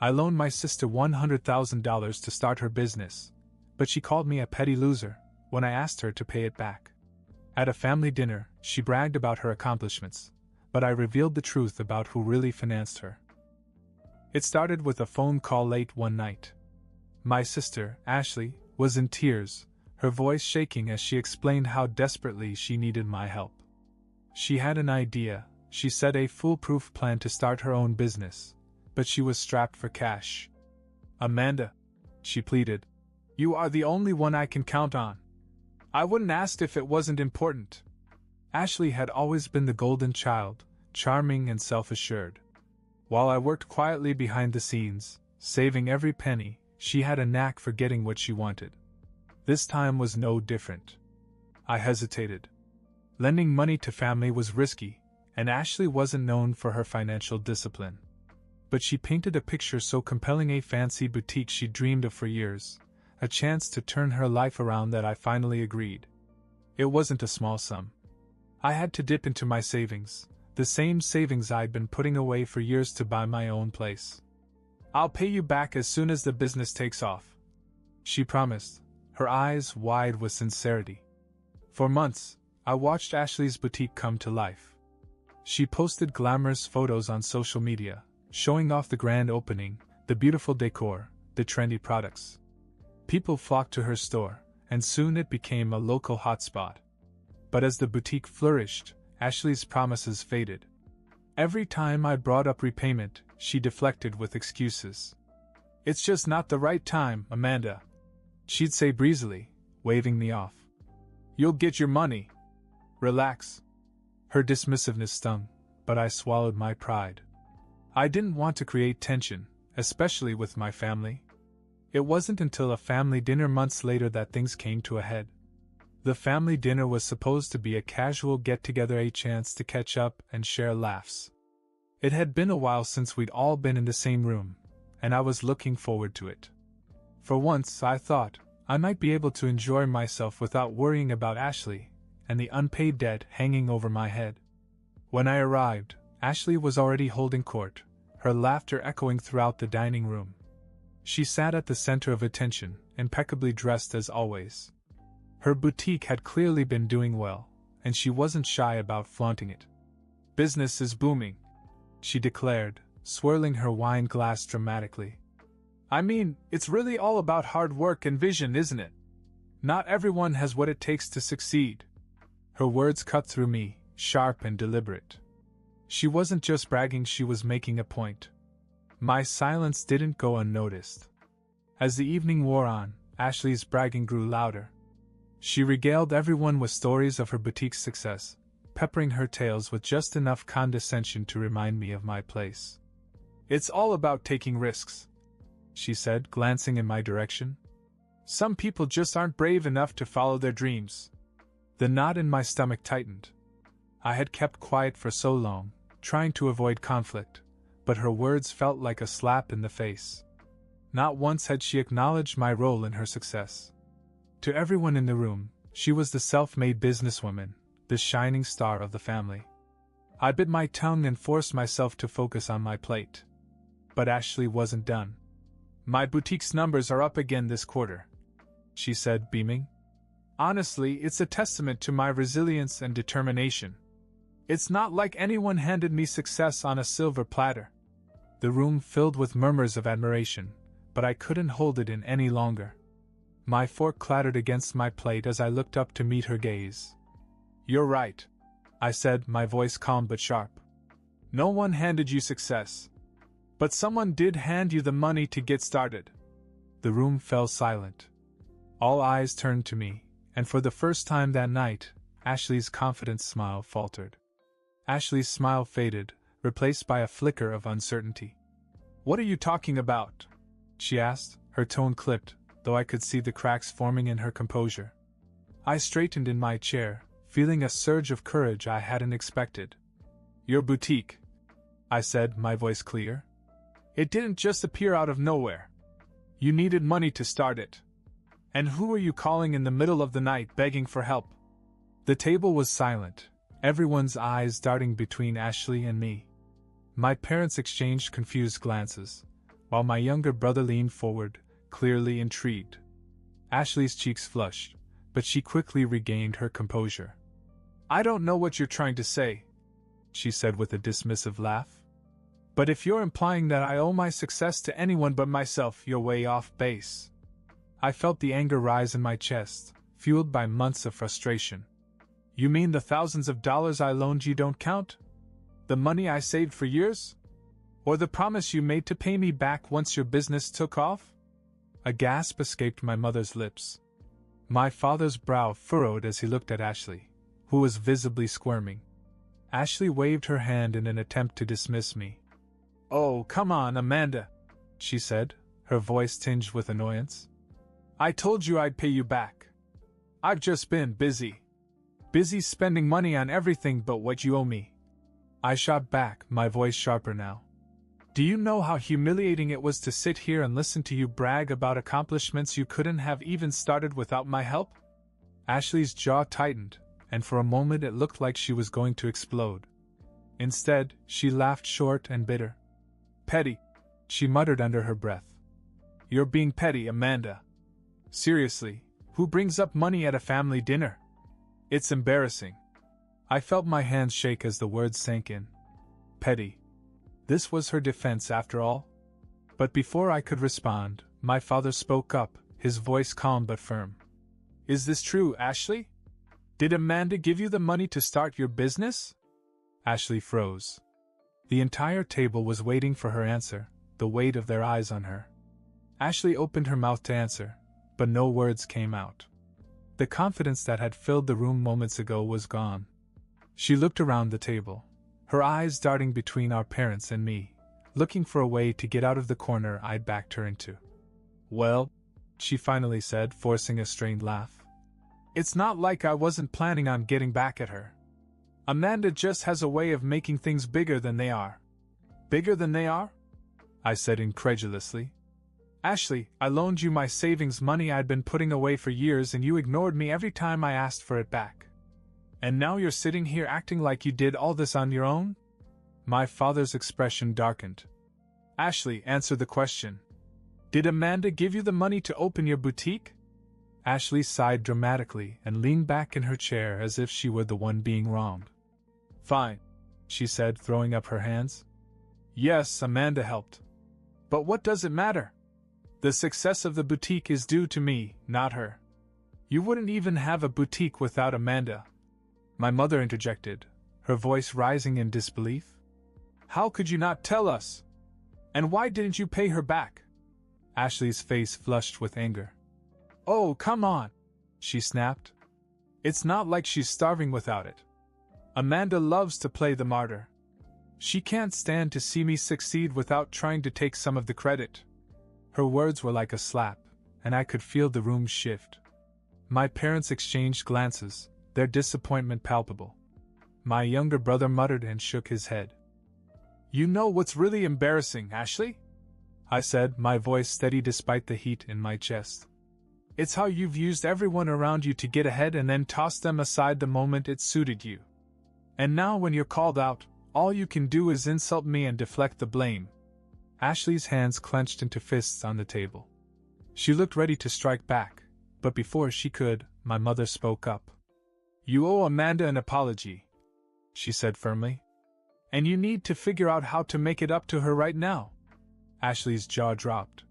I loaned my sister $100,000 to start her business, but she called me a petty loser when I asked her to pay it back. At a family dinner, she bragged about her accomplishments, but I revealed the truth about who really financed her. It started with a phone call late one night. My sister, Ashley, was in tears, her voice shaking as she explained how desperately she needed my help. She had an idea, she said, a foolproof plan to start her own business, but she was strapped for cash. "Amanda," she pleaded, "you are the only one I can count on. I wouldn't ask if it wasn't important." Ashley had always been the golden child, charming and self-assured. While I worked quietly behind the scenes, saving every penny, she had a knack for getting what she wanted. This time was no different. I hesitated. Lending money to family was risky, and Ashley wasn't known for her financial discipline. But she painted a picture so compelling, a fancy boutique she'd dreamed of for years, a chance to turn her life around, that I finally agreed. It wasn't a small sum. I had to dip into my savings, the same savings I'd been putting away for years to buy my own place. "I'll pay you back as soon as the business takes off," she promised, her eyes wide with sincerity. For months, I watched Ashley's boutique come to life. She posted glamorous photos on social media, showing off the grand opening, the beautiful decor, the trendy products. People flocked to her store, and soon it became a local hotspot. But as the boutique flourished, Ashley's promises faded. Every time I brought up repayment, she deflected with excuses. "It's just not the right time, Amanda," she'd say breezily, waving me off. "You'll get your money. Relax." Her dismissiveness stung, but I swallowed my pride. I didn't want to create tension, especially with my family. It wasn't until a family dinner months later that things came to a head. The family dinner was supposed to be a casual get-together, a chance to catch up and share laughs. It had been a while since we'd all been in the same room, and I was looking forward to it. For once, I thought, I might be able to enjoy myself without worrying about Ashley and the unpaid debt hanging over my head. When I arrived, Ashley was already holding court, her laughter echoing throughout the dining room. She sat at the center of attention, impeccably dressed as always. Her boutique had clearly been doing well, and she wasn't shy about flaunting it. "Business is booming," she declared, swirling her wine glass dramatically. "I mean, it's really all about hard work and vision, isn't it? Not everyone has what it takes to succeed." Her words cut through me, sharp and deliberate. She wasn't just bragging, she was making a point. My silence didn't go unnoticed. As the evening wore on, Ashley's bragging grew louder. She regaled everyone with stories of her boutique's success, peppering her tales with just enough condescension to remind me of my place. "It's all about taking risks," she said, glancing in my direction. "Some people just aren't brave enough to follow their dreams." The knot in my stomach tightened. I had kept quiet for so long, trying to avoid conflict, but her words felt like a slap in the face. Not once had she acknowledged my role in her success. To everyone in the room, she was the self-made businesswoman, the shining star of the family. I bit my tongue and forced myself to focus on my plate. But Ashley wasn't done. "My boutique's numbers are up again this quarter," she said, beaming. "Honestly, it's a testament to my resilience and determination. It's not like anyone handed me success on a silver platter." The room filled with murmurs of admiration, but I couldn't hold it in any longer. My fork clattered against my plate as I looked up to meet her gaze. "You're right," I said, my voice calm but sharp. "No one handed you success. But someone did hand you the money to get started." The room fell silent. All eyes turned to me, and for the first time that night, Ashley's confident smile faltered. Ashley's smile faded, replaced by a flicker of uncertainty. "What are you talking about?" she asked, her tone clipped, though I could see the cracks forming in her composure. I straightened in my chair, feeling a surge of courage I hadn't expected. "Your boutique," I said, my voice clear. "It didn't just appear out of nowhere. You needed money to start it. And who were you calling in the middle of the night begging for help?" The table was silent, everyone's eyes darting between Ashley and me. My parents exchanged confused glances, while my younger brother leaned forward, clearly intrigued. Ashley's cheeks flushed, but she quickly regained her composure. "I don't know what you're trying to say," she said with a dismissive laugh. "But if you're implying that I owe my success to anyone but myself, you're way off base." I felt the anger rise in my chest, fueled by months of frustration. "You mean the thousands of dollars I loaned you don't count? The money I saved for years? Or the promise you made to pay me back once your business took off?" A gasp escaped my mother's lips. My father's brow furrowed as he looked at Ashley, who was visibly squirming. Ashley waved her hand in an attempt to dismiss me. "Oh, come on, Amanda," she said, her voice tinged with annoyance. "I told you I'd pay you back. I've just been busy. Busy spending money on everything but what you owe me." I shot back, my voice sharper now. "Do you know how humiliating it was to sit here and listen to you brag about accomplishments you couldn't have even started without my help?" Ashley's jaw tightened, and for a moment it looked like she was going to explode. Instead, she laughed short and bitter. "Petty," she muttered under her breath. "You're being petty, Amanda. Seriously, who brings up money at a family dinner? It's embarrassing." I felt my hands shake as the words sank in. Petty. This was her defense after all? But before I could respond, my father spoke up, his voice calm but firm. "Is this true, Ashley? Did Amanda give you the money to start your business?" Ashley froze. The entire table was waiting for her answer, the weight of their eyes on her. Ashley opened her mouth to answer, but no words came out. The confidence that had filled the room moments ago was gone. She looked around the table, her eyes darting between our parents and me, looking for a way to get out of the corner I'd backed her into. "Well," she finally said, forcing a strained laugh, "it's not like I wasn't planning on getting back at her. Amanda just has a way of making things bigger than they are." "Bigger than they are?" I said incredulously. "Ashley, I loaned you my savings money I'd been putting away for years and you ignored me every time I asked for it back. And now you're sitting here acting like you did all this on your own?" My father's expression darkened. "Ashley, answer the question. Did Amanda give you the money to open your boutique?" Ashley sighed dramatically and leaned back in her chair as if she were the one being wronged. "Fine," she said, throwing up her hands. "Yes, Amanda helped. But what does it matter? The success of the boutique is due to me, not her. You wouldn't even have a boutique without Amanda." My mother interjected, her voice rising in disbelief. "How could you not tell us? And why didn't you pay her back?" Ashley's face flushed with anger. "Oh, come on," she snapped. "It's not like she's starving without it. Amanda loves to play the martyr. She can't stand to see me succeed without trying to take some of the credit." Her words were like a slap, and I could feel the room shift. My parents exchanged glances, their disappointment palpable. My younger brother muttered and shook his head. "You know what's really embarrassing, Ashley?" I said, my voice steady despite the heat in my chest. "It's how you've used everyone around you to get ahead and then tossed them aside the moment it suited you. And now when you're called out, all you can do is insult me and deflect the blame." Ashley's hands clenched into fists on the table. She looked ready to strike back, but before she could, my mother spoke up. "You owe Amanda an apology," she said firmly. "And you need to figure out how to make it up to her right now." Ashley's jaw dropped.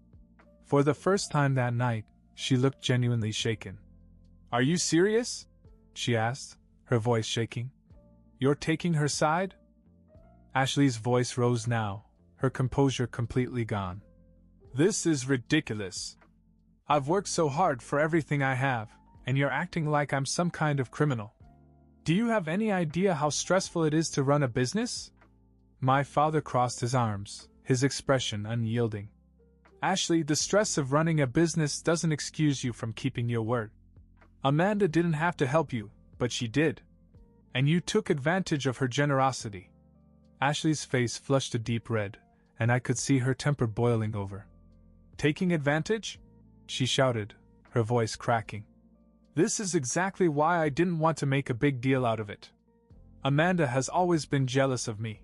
For the first time that night, she looked genuinely shaken. "Are you serious?" she asked, her voice shaking. "You're taking her side?" Ashley's voice rose now, her composure completely gone. "This is ridiculous. I've worked so hard for everything I have, and you're acting like I'm some kind of criminal. Do you have any idea how stressful it is to run a business?" My father crossed his arms, his expression unyielding. "Ashley, the stress of running a business doesn't excuse you from keeping your word. Amanda didn't have to help you, but she did. And you took advantage of her generosity." Ashley's face flushed a deep red, and I could see her temper boiling over. "Taking advantage?" she shouted, her voice cracking. "This is exactly why I didn't want to make a big deal out of it. Amanda has always been jealous of me.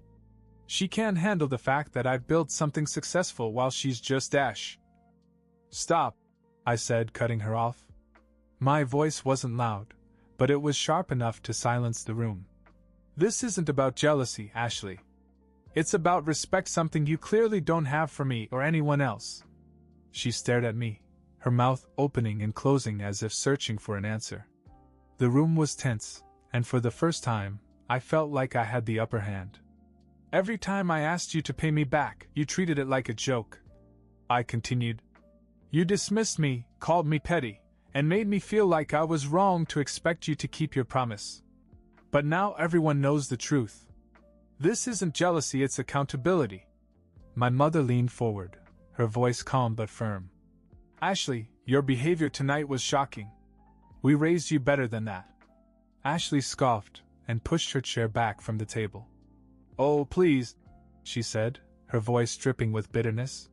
She can't handle the fact that I've built something successful while she's just Ash. Stop, I said, cutting her off. My voice wasn't loud, but it was sharp enough to silence the room. This isn't about jealousy, Ashley. It's about respect, something you clearly don't have for me or anyone else. She stared at me, her mouth opening and closing as if searching for an answer. The room was tense, and for the first time, I felt like I had the upper hand. Every time I asked you to pay me back, you treated it like a joke. I continued. You dismissed me, called me petty, and made me feel like I was wrong to expect you to keep your promise. But now everyone knows the truth. This isn't jealousy, it's accountability. My mother leaned forward, her voice calm but firm. Ashley, your behavior tonight was shocking. We raised you better than that. Ashley scoffed and pushed her chair back from the table. Oh, please, she said, her voice dripping with bitterness.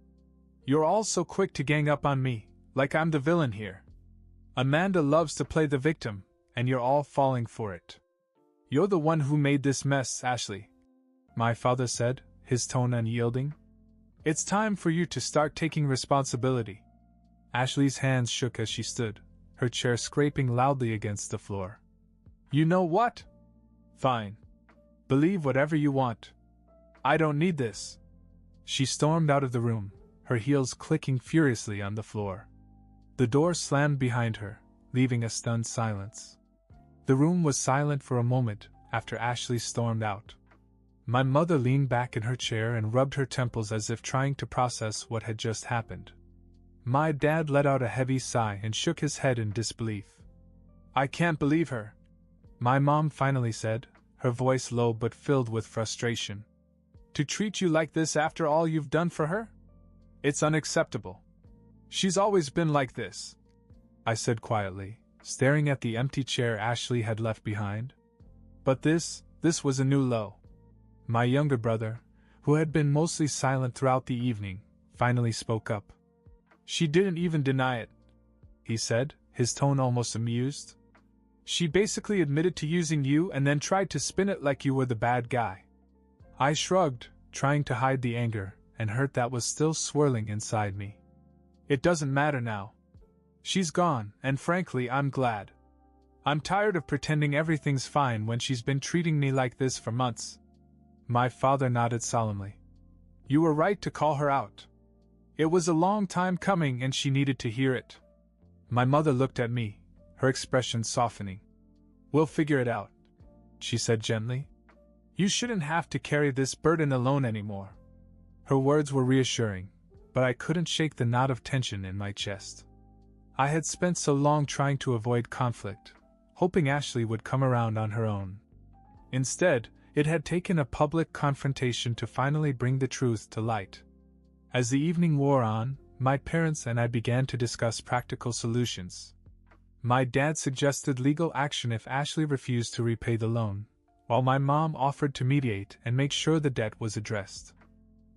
You're all so quick to gang up on me, like I'm the villain here. Amanda loves to play the victim, and you're all falling for it. You're the one who made this mess, Ashley, my father said, his tone unyielding. It's time for you to start taking responsibility. Ashley's hands shook as she stood, her chair scraping loudly against the floor. You know what? Fine. Believe whatever you want. I don't need this. She stormed out of the room, her heels clicking furiously on the floor. The door slammed behind her, leaving a stunned silence. The room was silent for a moment after Ashley stormed out. My mother leaned back in her chair and rubbed her temples as if trying to process what had just happened. My dad let out a heavy sigh and shook his head in disbelief. I can't believe her, my mom finally said, her voice low but filled with frustration. To treat you like this after all you've done for her? It's unacceptable. She's always been like this, I said quietly, staring at the empty chair Ashley had left behind. But this was a new low. My younger brother, who had been mostly silent throughout the evening, finally spoke up. She didn't even deny it, he said, his tone almost amused. She basically admitted to using you and then tried to spin it like you were the bad guy. I shrugged, trying to hide the anger and hurt that was still swirling inside me. It doesn't matter now. She's gone, and frankly, I'm glad. I'm tired of pretending everything's fine when she's been treating me like this for months. My father nodded solemnly. You were right to call her out. It was a long time coming and she needed to hear it. My mother looked at me, her expression softening. We'll figure it out, she said gently. You shouldn't have to carry this burden alone anymore. Her words were reassuring, but I couldn't shake the knot of tension in my chest. I had spent so long trying to avoid conflict, hoping Ashley would come around on her own. Instead, it had taken a public confrontation to finally bring the truth to light. As the evening wore on, my parents and I began to discuss practical solutions. My dad suggested legal action if Ashley refused to repay the loan, while my mom offered to mediate and make sure the debt was addressed.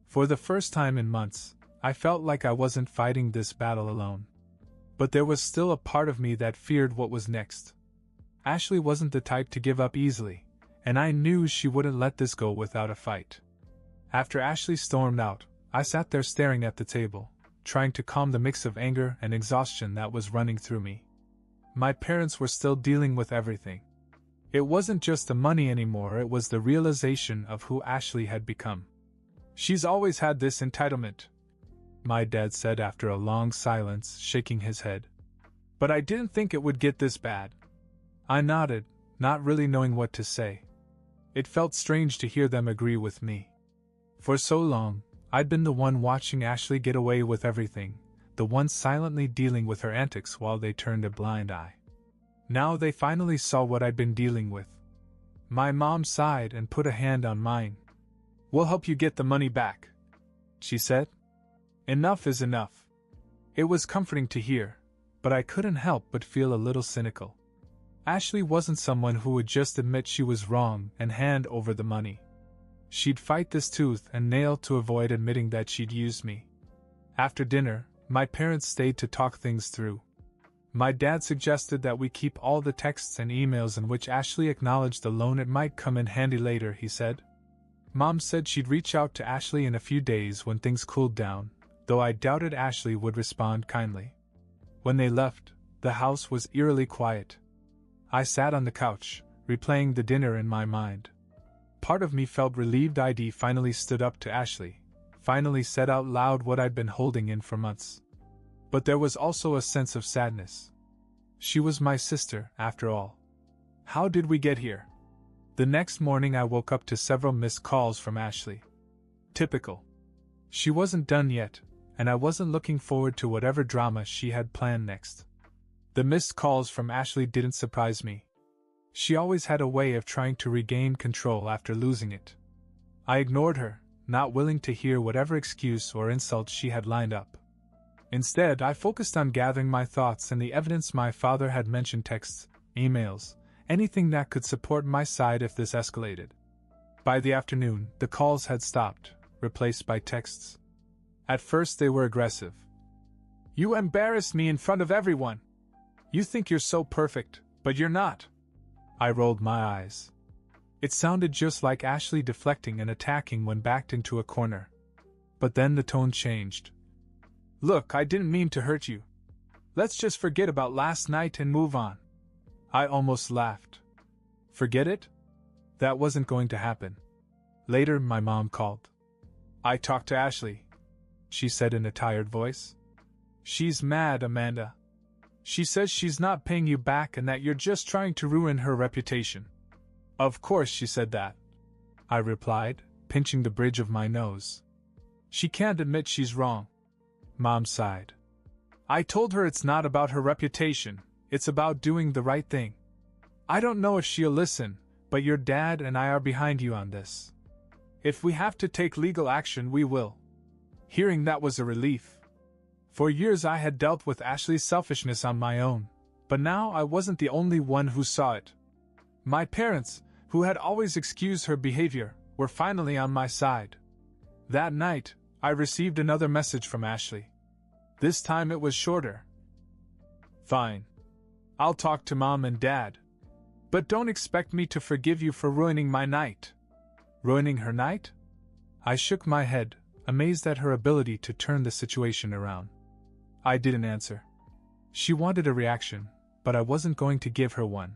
For the first time in months, I felt like I wasn't fighting this battle alone. But there was still a part of me that feared what was next. Ashley wasn't the type to give up easily, and I knew she wouldn't let this go without a fight. After Ashley stormed out, I sat there staring at the table, trying to calm the mix of anger and exhaustion that was running through me. My parents were still dealing with everything. It wasn't just the money anymore, it was the realization of who Ashley had become. She's always had this entitlement, my dad said after a long silence, shaking his head. But I didn't think it would get this bad. I nodded, not really knowing what to say. It felt strange to hear them agree with me. For so long, I'd been the one watching Ashley get away with everything, the one silently dealing with her antics while they turned a blind eye. Now they finally saw what I'd been dealing with. My mom sighed and put a hand on mine. We'll help you get the money back, she said. Enough is enough. It was comforting to hear, but I couldn't help but feel a little cynical. Ashley wasn't someone who would just admit she was wrong and hand over the money. She'd fight this tooth and nail to avoid admitting that she'd used me. After dinner, my parents stayed to talk things through. My dad suggested that we keep all the texts and emails in which Ashley acknowledged the loan. It might come in handy later, he said. Mom said she'd reach out to Ashley in a few days when things cooled down, though I doubted Ashley would respond kindly. When they left, the house was eerily quiet. I sat on the couch, replaying the dinner in my mind. Part of me felt relieved I'd finally stood up to Ashley, finally said out loud what I'd been holding in for months. But there was also a sense of sadness. She was my sister, after all. How did we get here? The next morning I woke up to several missed calls from Ashley. Typical. She wasn't done yet, and I wasn't looking forward to whatever drama she had planned next. The missed calls from Ashley didn't surprise me. She always had a way of trying to regain control after losing it. I ignored her, not willing to hear whatever excuse or insult she had lined up. Instead, I focused on gathering my thoughts and the evidence my father had mentioned: texts, emails, anything that could support my side if this escalated. By the afternoon, the calls had stopped, replaced by texts. At first they were aggressive. "You embarrassed me in front of everyone. You think you're so perfect, but you're not." I rolled my eyes. It sounded just like Ashley deflecting and attacking when backed into a corner. But then the tone changed. "Look, I didn't mean to hurt you. Let's just forget about last night and move on." I almost laughed. Forget it? That wasn't going to happen. Later, my mom called. "I talked to Ashley," she said in a tired voice. "She's mad, Amanda. She says she's not paying you back and that you're just trying to ruin her reputation." "Of course she said that," I replied, pinching the bridge of my nose. "She can't admit she's wrong." Mom sighed. "I told her it's not about her reputation, it's about doing the right thing. I don't know if she'll listen, but your dad and I are behind you on this. If we have to take legal action, we will." Hearing that was a relief. For years I had dealt with Ashley's selfishness on my own, but now I wasn't the only one who saw it. My parents, who had always excused her behavior, were finally on my side. That night, I received another message from Ashley. This time it was shorter. "Fine. I'll talk to Mom and Dad. But don't expect me to forgive you for ruining my night." Ruining her night? I shook my head, amazed at her ability to turn the situation around. I didn't answer. She wanted a reaction, but I wasn't going to give her one.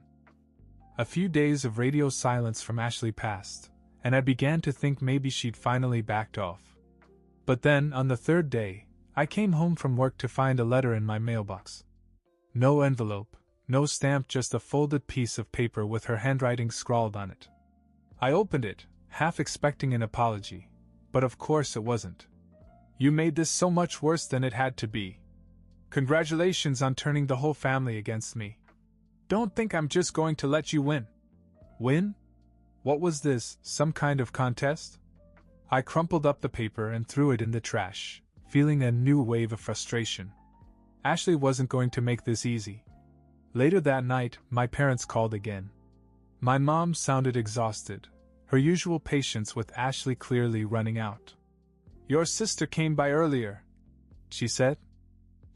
A few days of radio silence from Ashley passed, and I began to think maybe she'd finally backed off. But then, on the third day, I came home from work to find a letter in my mailbox. No envelope, no stamp, just a folded piece of paper with her handwriting scrawled on it. I opened it, half expecting an apology, but of course it wasn't. "You made this so much worse than it had to be. Congratulations on turning the whole family against me. Don't think I'm just going to let you win." Win? What was this, some kind of contest? I crumpled up the paper and threw it in the trash, feeling a new wave of frustration. Ashley wasn't going to make this easy. Later that night, my parents called again. My mom sounded exhausted, her usual patience with Ashley clearly running out. "Your sister came by earlier," she said.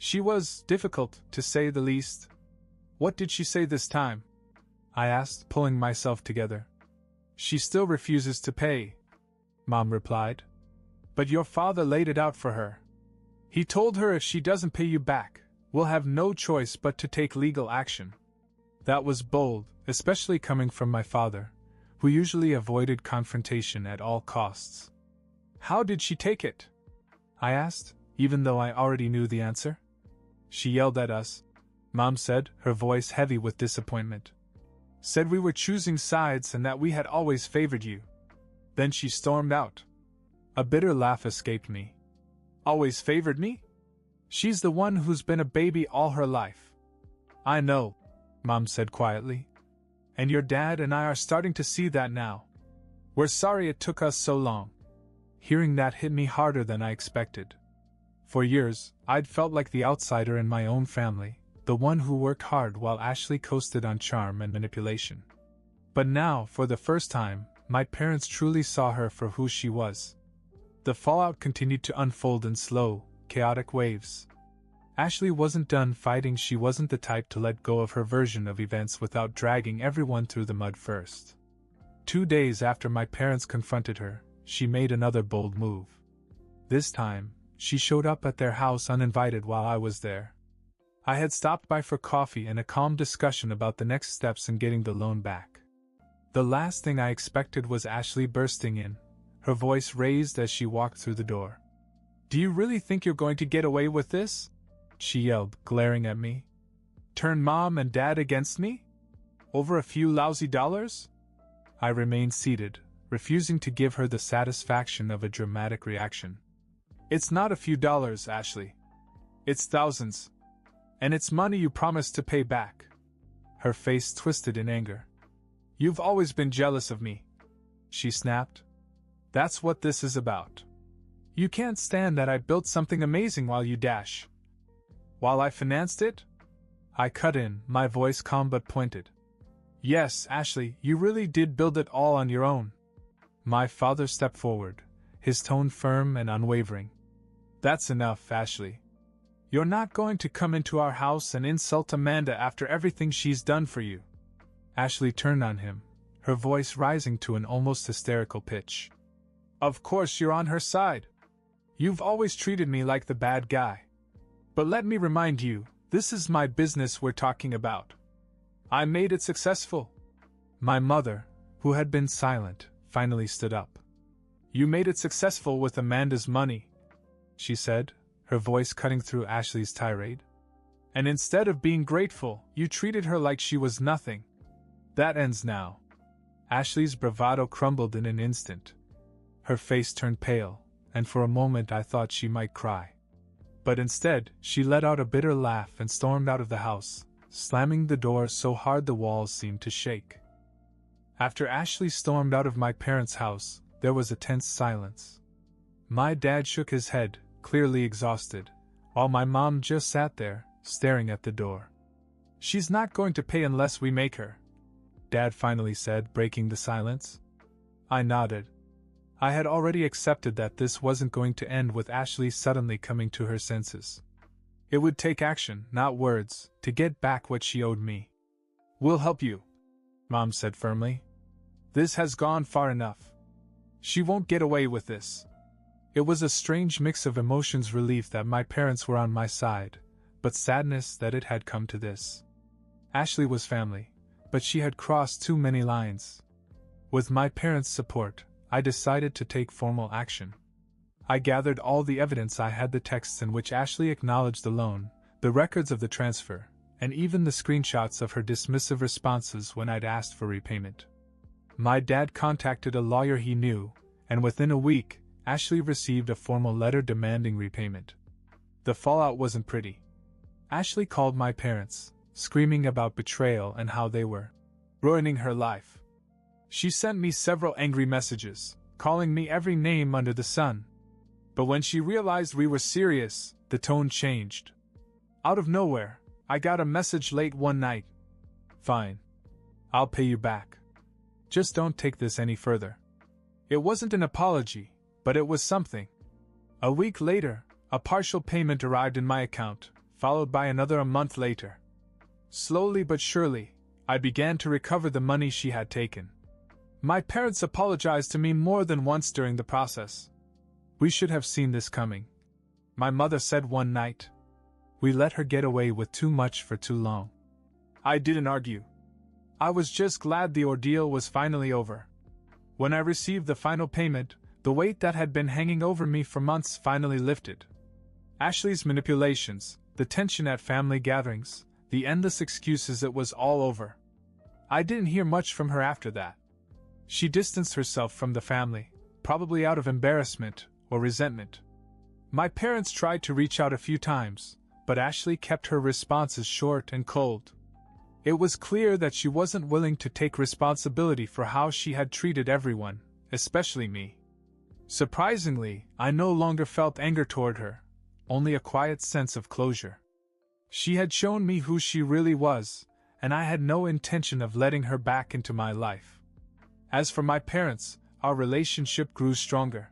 "She was difficult, to say the least." "What did she say this time?" I asked, pulling myself together. "She still refuses to pay," Mom replied. "But your father laid it out for her. He told her if she doesn't pay you back, we'll have no choice but to take legal action." That was bold, especially coming from my father, who usually avoided confrontation at all costs. "How did she take it?" I asked, even though I already knew the answer. "She yelled at us," Mom said, her voice heavy with disappointment. "Said we were choosing sides and that we had always favored you. Then she stormed out." A bitter laugh escaped me. "Always favored me? She's the one who's been a baby all her life." "I know," Mom said quietly. "And your dad and I are starting to see that now. We're sorry it took us so long." Hearing that hit me harder than I expected. For years, I'd felt like the outsider in my own family, the one who worked hard while Ashley coasted on charm and manipulation. But now, for the first time, my parents truly saw her for who she was. The fallout continued to unfold in slow, chaotic waves. Ashley wasn't done fighting. She wasn't the type to let go of her version of events without dragging everyone through the mud first. 2 days after my parents confronted her, she made another bold move. This time, she showed up at their house uninvited while I was there. I had stopped by for coffee and a calm discussion about the next steps in getting the loan back. The last thing I expected was Ashley bursting in, her voice raised as she walked through the door. "Do you really think you're going to get away with this?" she yelled, glaring at me. "Turn Mom and Dad against me? Over a few lousy dollars?" I remained seated, refusing to give her the satisfaction of a dramatic reaction. "It's not a few dollars, Ashley. It's thousands. And it's money you promised to pay back." Her face twisted in anger. "You've always been jealous of me," she snapped. "That's what this is about. You can't stand that I built something amazing while you dash. While I financed it?" I cut in, my voice calm but pointed. "Yes, Ashley, you really did build it all on your own." My father stepped forward, his tone firm and unwavering. "That's enough, Ashley. You're not going to come into our house and insult Amanda after everything she's done for you." Ashley turned on him, her voice rising to an almost hysterical pitch. "Of course you're on her side. You've always treated me like the bad guy. But let me remind you, this is my business we're talking about. I made it successful." My mother, who had been silent, finally stood up. "You made it successful with Amanda's money," she said, her voice cutting through Ashley's tirade. "And instead of being grateful, you treated her like she was nothing. That ends now." Ashley's bravado crumbled in an instant. Her face turned pale, and for a moment I thought she might cry. But instead, she let out a bitter laugh and stormed out of the house, slamming the door so hard the walls seemed to shake. After Ashley stormed out of my parents' house, there was a tense silence. My dad shook his head, clearly exhausted, while my mom just sat there, staring at the door. "She's not going to pay unless we make her," Dad finally said, breaking the silence. I nodded. I had already accepted that this wasn't going to end with Ashley suddenly coming to her senses. It would take action, not words, to get back what she owed me. "We'll help you," Mom said firmly. "This has gone far enough. She won't get away with this." It was a strange mix of emotions, relief that my parents were on my side, but sadness that it had come to this. Ashley was family, but she had crossed too many lines. With my parents' support, I decided to take formal action. I gathered all the evidence. I had the texts in which Ashley acknowledged the loan, the records of the transfer, and even the screenshots of her dismissive responses when I'd asked for repayment. My dad contacted a lawyer he knew, and within a week, Ashley received a formal letter demanding repayment. The fallout wasn't pretty. Ashley called my parents, screaming about betrayal and how they were ruining her life. She sent me several angry messages, calling me every name under the sun. But when she realized we were serious, the tone changed. Out of nowhere, I got a message late one night. "Fine. I'll pay you back. Just don't take this any further." It wasn't an apology, but it was something. A week later, a partial payment arrived in my account, followed by another a month later. Slowly but surely, I began to recover the money she had taken. My parents apologized to me more than once during the process. "We should have seen this coming," my mother said one night. "We let her get away with too much for too long." I didn't argue. I was just glad the ordeal was finally over. When I received the final payment, the weight that had been hanging over me for months finally lifted. Ashley's manipulations, the tension at family gatherings, the endless excuses, it was all over. I didn't hear much from her after that. She distanced herself from the family, probably out of embarrassment or resentment. My parents tried to reach out a few times, but Ashley kept her responses short and cold. It was clear that she wasn't willing to take responsibility for how she had treated everyone, especially me. Surprisingly, I no longer felt anger toward her, only a quiet sense of closure. She had shown me who she really was, and I had no intention of letting her back into my life. As for my parents, our relationship grew stronger.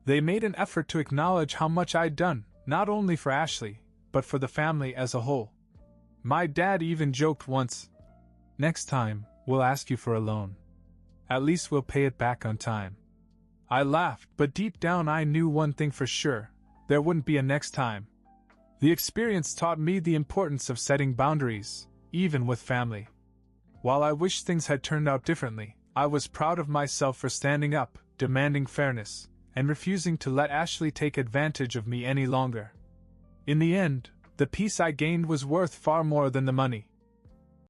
They made an effort to acknowledge how much I'd done, not only for Ashley, but for the family as a whole. My dad even joked once, "Next time, we'll ask you for a loan. At least we'll pay it back on time." I laughed, but deep down I knew one thing for sure: there wouldn't be a next time. The experience taught me the importance of setting boundaries, even with family. While I wish things had turned out differently, I was proud of myself for standing up, demanding fairness, and refusing to let Ashley take advantage of me any longer. In the end, the peace I gained was worth far more than the money.